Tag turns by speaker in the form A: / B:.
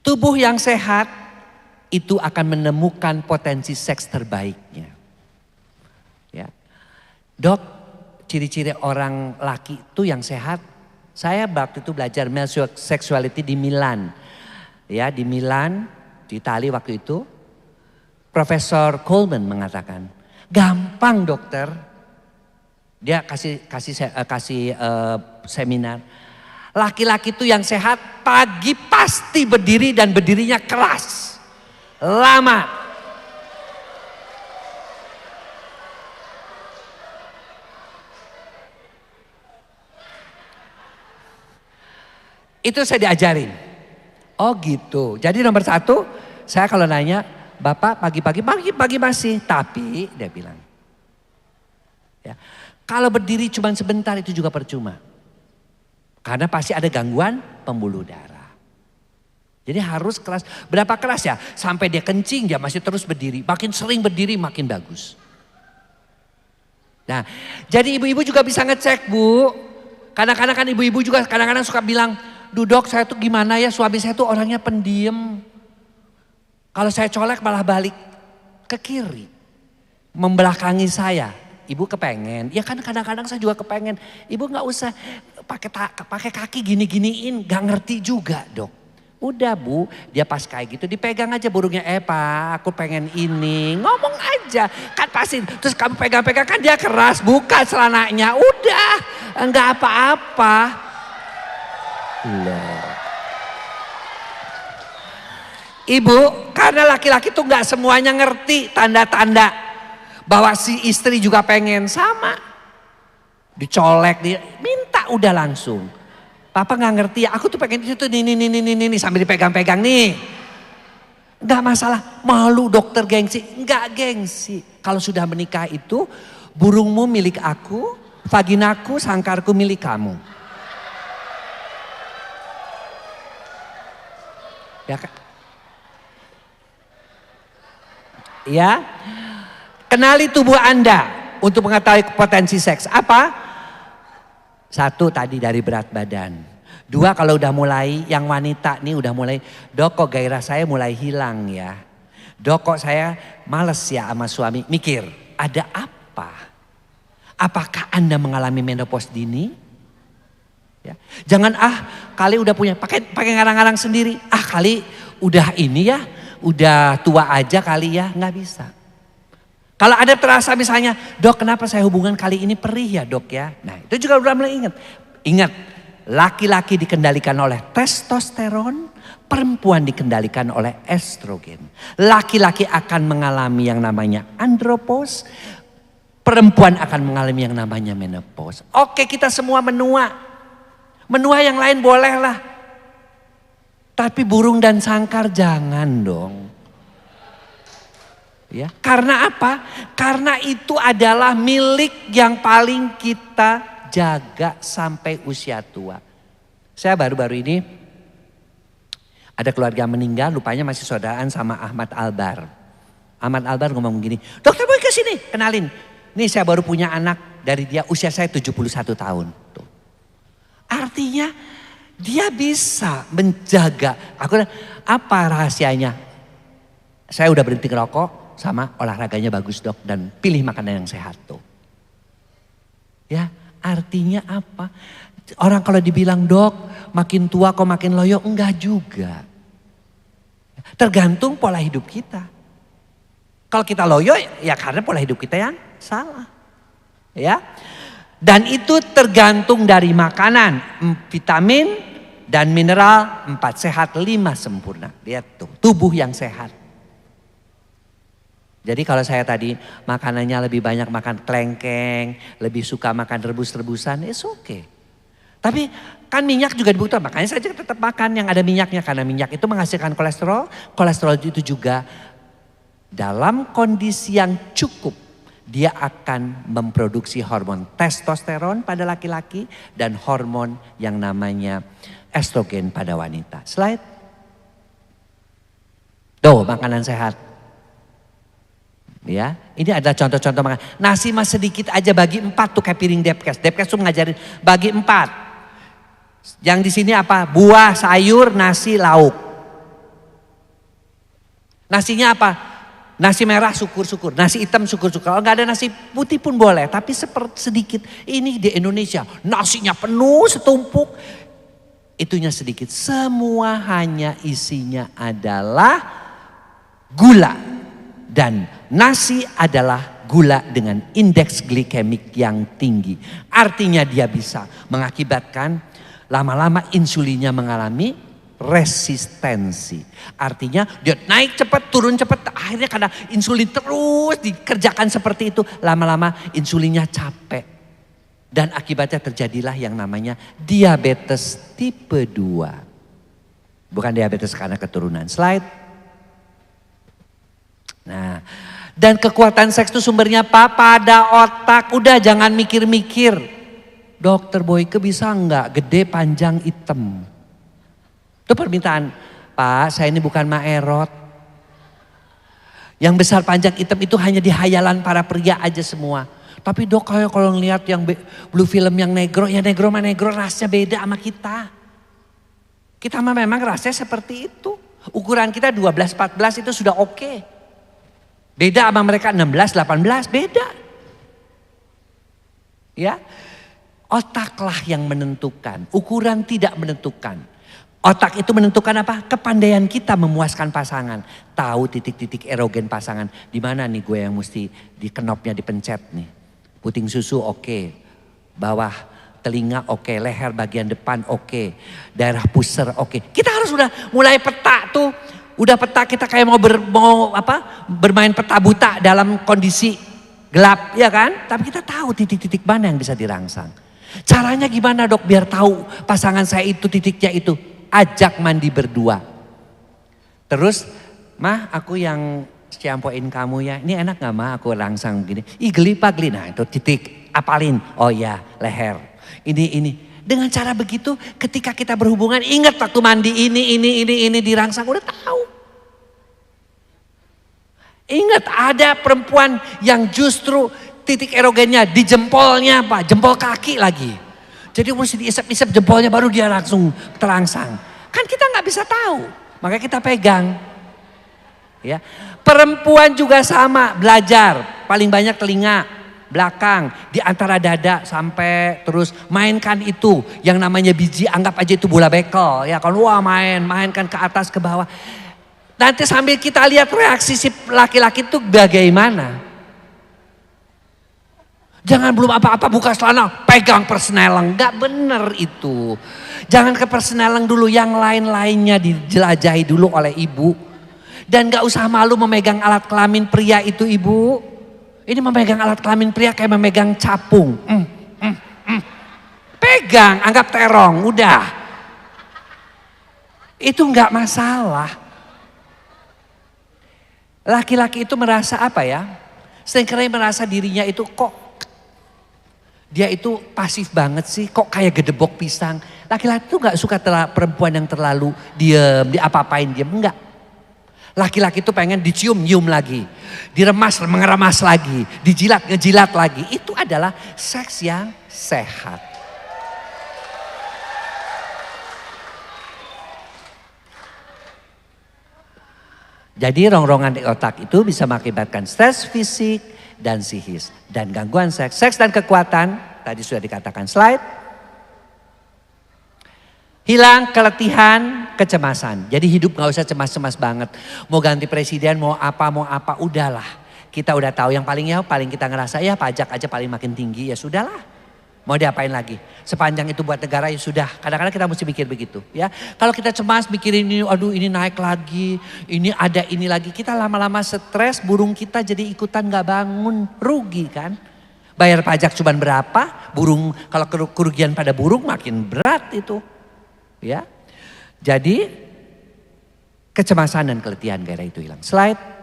A: Tubuh yang sehat itu akan menemukan potensi seks terbaiknya. Ya. Dok, ciri-ciri orang laki itu yang sehat. Saya waktu itu belajar male sexuality di Milan. Ya, di Milan, di Italia waktu itu. Profesor Coleman mengatakan, gampang dokter. Dia kasih seminar. Laki-laki itu yang sehat pagi pasti berdiri dan berdirinya keras. Lama. Itu saya diajarin. Oh gitu. Jadi nomor 1, saya kalau nanya, Bapak pagi-pagi masih. Tapi dia bilang, ya, kalau berdiri cuma sebentar itu juga percuma. Karena pasti ada gangguan pembuluh darah. Jadi harus keras. Berapa keras ya? Sampai dia kencing dia masih terus berdiri. Makin sering berdiri makin bagus. Nah, jadi ibu-ibu juga bisa ngecek, Bu. Kadang-kadang kan ibu-ibu juga kadang-kadang suka bilang, Dok, saya tuh gimana ya, suami saya tuh orangnya pendiam. Kalau saya colek malah balik ke kiri. Membelakangi saya. Ibu kepengen, ya kan kadang-kadang saya juga kepengen. Ibu gak usah pakai kaki gini-giniin, gak ngerti juga dok. Udah Bu, dia pas kayak gitu dipegang aja burungnya. Pak aku pengen ini, ngomong aja. Kan pasti, terus kamu pegang-pegang kan dia keras, buka celananya. Udah, gak apa-apa. Loh. Ibu, karena laki-laki tuh gak semuanya ngerti tanda-tanda. Bahwa si istri juga pengen sama. Dicolek, minta udah langsung. Papa gak ngerti ya, aku tuh pengen itu nih sambil dipegang-pegang nih. Gak masalah, malu dokter gengsi. Gak gengsi. Kalau sudah menikah itu, burungmu milik aku, vaginaku, sangkarku milik kamu. Ya kan? Ya. Kenali tubuh Anda untuk mengetahui potensi seks. Apa? 1 tadi dari berat badan. 2 kalau udah mulai, yang wanita nih udah mulai, Dok kok gairah saya mulai hilang ya. Dok kok saya males ya sama suami. Mikir, ada apa? Apakah Anda mengalami menopause dini? Ya. Jangan kali udah punya, pakai ngarang-ngarang sendiri. Kali udah ini ya, udah tua aja kali ya, nggak bisa. Kalau ada terasa misalnya, Dok kenapa saya hubungan kali ini perih ya dok ya. Nah itu juga udah mulai ingat. Ingat, laki-laki dikendalikan oleh testosteron, perempuan dikendalikan oleh estrogen. Laki-laki akan mengalami yang namanya andropause, perempuan akan mengalami yang namanya menopause. Oke kita semua menua. Menua yang lain bolehlah. Tapi burung dan sangkar jangan dong. Ya, karena apa? Karena itu adalah milik yang paling kita jaga sampai usia tua. Saya baru-baru ini ada keluarga meninggal, lupanya masih saudaraan sama Ahmad Albar. Ahmad Albar ngomong gini, dokter boy kesini, kenalin. Nih saya baru punya anak dari dia, usia saya 71 tahun. Tuh. Artinya dia bisa menjaga. Apa rahasianya? Saya udah berhenti ngerokok. Sama olahraganya bagus dok dan pilih makanan yang sehat tuh. Ya artinya apa? Orang kalau dibilang dok makin tua kok makin loyo, enggak juga. Tergantung pola hidup kita. Kalau kita loyo ya karena pola hidup kita yang salah. Ya. Dan itu tergantung dari makanan, vitamin dan mineral, 4 sehat, 5 sempurna. Lihat tuh, tubuh yang sehat. Jadi kalau saya tadi makanannya lebih banyak makan kelengkeng, lebih suka makan rebus-rebusan, it's okay. Tapi kan minyak juga dibutuhkan, makanya saya tetap makan yang ada minyaknya. Karena minyak itu menghasilkan kolesterol, kolesterol itu juga dalam kondisi yang cukup. Dia akan memproduksi hormon testosteron pada laki-laki dan hormon yang namanya estrogen pada wanita. Slide. Tuh makanan sehat. Ya, ini adalah contoh-contoh makan. Nasi mas sedikit aja bagi 4 tuh kayak piring Depkes. Depkes tuh ngajarin bagi 4. Yang di sini apa? Buah, sayur, nasi, lauk. Nasinya apa? Nasi merah syukur-syukur, nasi hitam syukur-syukur. Kalau nggak ada nasi putih pun boleh, tapi sedikit. Ini di Indonesia, nasinya penuh setumpuk, itunya sedikit. Semua hanya isinya adalah gula. Dan nasi adalah gula dengan indeks glikemik yang tinggi. Artinya dia bisa mengakibatkan lama-lama insulinnya mengalami resistensi. Artinya dia naik cepat, turun cepat. Akhirnya karena insulin terus dikerjakan seperti itu, lama-lama insulinnya capek. Dan akibatnya terjadilah yang namanya diabetes tipe 2. Bukan diabetes karena keturunan. Slide. Nah, dan kekuatan seks itu sumbernya apa? Pada otak. Udah jangan mikir-mikir. Dokter Boyke bisa enggak gede, panjang, hitam? Itu permintaan, Pak saya ini bukan Maerot. Yang besar panjang hitam itu hanya di hayalan para pria aja semua. Tapi dok kayak kalau ngeliat yang blue film yang negro, ya negro mah negro rasnya beda sama kita. Kita mah memang rasnya seperti itu. Ukuran kita 12-14 itu sudah oke. Beda sama mereka 16-18 beda. Ya, otaklah yang menentukan, ukuran tidak menentukan. Otak itu menentukan apa? Kepandaian kita memuaskan pasangan. Tahu titik-titik erogen pasangan. Di mana nih gue yang mesti di knopnya dipencet nih. Puting susu oke. Bawah telinga oke. Leher bagian depan oke. Daerah pusar oke. Kita harus udah mulai peta tuh. Udah peta kita kayak mau bermain peta buta dalam kondisi gelap ya kan. Tapi kita tahu titik-titik mana yang bisa dirangsang. Caranya gimana dok biar tahu pasangan saya itu titiknya itu. Ajak mandi berdua. Terus, mah aku yang syampoin kamu ya. Ini enak gak mah aku rangsang begini. Ih geli pak geli. Nah itu titik apalin. Oh ya leher. Ini. Dengan cara begitu ketika kita berhubungan ingat waktu mandi ini dirangsang udah tahu. Ingat ada perempuan yang justru titik erogennya di jempolnya pak. Jempol kaki lagi. Jadi mesti diisap-isap jempolnya baru dia langsung terangsang. Kan kita nggak bisa tahu. Makanya kita pegang. Ya. Perempuan juga sama belajar. Paling banyak telinga, belakang, di antara dada sampai terus mainkan itu. Yang namanya biji anggap aja itu bola bekel. Ya kalau wah mainkan ke atas ke bawah. Nanti sambil kita lihat reaksi si laki-laki itu bagaimana. Jangan belum apa-apa buka celana, pegang persneling. Gak bener itu. Jangan ke persneling dulu, yang lain-lainnya dijelajahi dulu oleh ibu. Dan gak usah malu memegang alat kelamin pria itu ibu. Ini memegang alat kelamin pria kayak memegang capung. Pegang, anggap terong, udah. Itu gak masalah. Laki-laki itu merasa apa ya? Seringkali merasa dirinya itu kok dia itu pasif banget sih, kok kayak gedebok pisang. Laki-laki itu gak suka perempuan yang terlalu diem, diapa-apain diem, enggak. Laki-laki itu pengen dicium, nyium lagi. Diremas, mengeremas lagi. Dijilat, ngejilat lagi. Itu adalah seks yang sehat. Jadi rongrongan di otak itu bisa mengakibatkan stres fisik dan psikis. Dan gangguan seks. Seks dan kekuatan, tadi sudah dikatakan slide. Hilang keletihan, kecemasan. Jadi hidup gak usah cemas-cemas banget. Mau ganti presiden, mau apa, udahlah. Kita udah tahu yang paling kita ngerasa ya pajak aja paling makin tinggi, ya sudahlah. Mau diapain lagi? Sepanjang itu buat negara ya sudah. Kadang-kadang kita mesti mikir begitu ya. Kalau kita cemas mikirin ini, aduh ini naik lagi, ini ada ini lagi. Kita lama-lama stres, burung kita jadi ikutan gak bangun, rugi kan. Bayar pajak cuma berapa, burung kalau kerugian pada burung makin berat itu. Ya, jadi kecemasan dan keletihan gairah itu hilang. Slide.